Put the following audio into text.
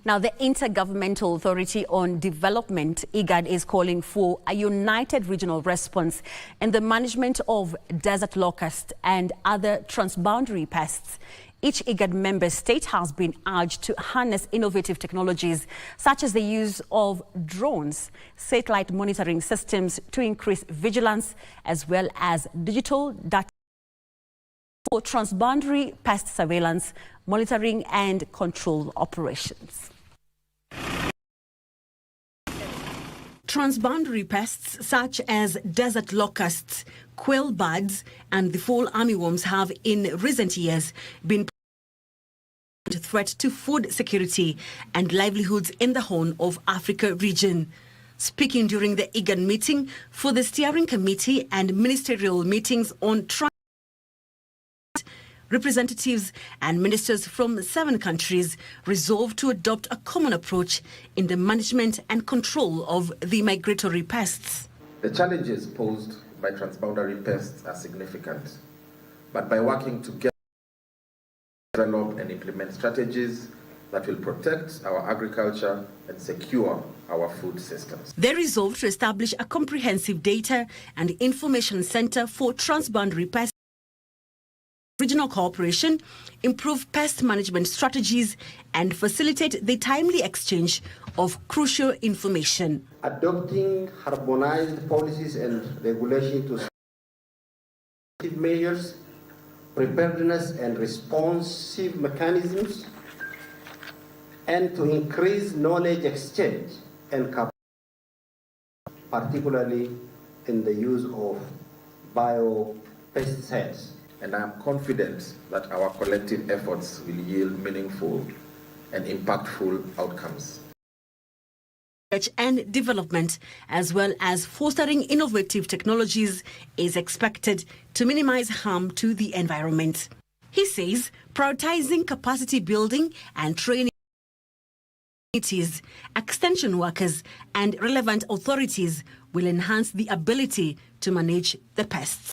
Now, the Intergovernmental Authority on Development-IGAD is calling for a united regional response in the management of desert locust and other transboundary pests. Each IGAD member state has been urged to harness innovative technologies such as the use of drones, satellite monitoring systems to increase vigilance, as well as digital data for transboundary pest surveillance, monitoring and control operations. Transboundary pests such as desert locusts, quail birds and the fall armyworms have in recent years been a threat to food security and livelihoods in the Horn of Africa region. Speaking during the IGAD meeting for the steering committee and ministerial meetings on representatives and ministers from 7 countries resolved to adopt a common approach in the management and control of the migratory pests. The challenges posed by transboundary pests are significant, but by working together, develop and implement strategies that will protect our agriculture and secure our food systems. They resolved to establish a comprehensive data and information center for transboundary pests, regional cooperation, improve pest management strategies, and facilitate the timely exchange of crucial information. Adopting harmonized policies and regulations to measures, preparedness and responsive mechanisms, and to increase knowledge exchange and capacity, particularly in the use of biopesticides. And I am confident that our collective efforts will yield meaningful and impactful outcomes. Research and development, as well as fostering innovative technologies, is expected to minimize harm to the environment. He says prioritizing capacity building and training communities, extension workers and relevant authorities will enhance the ability to manage the pests.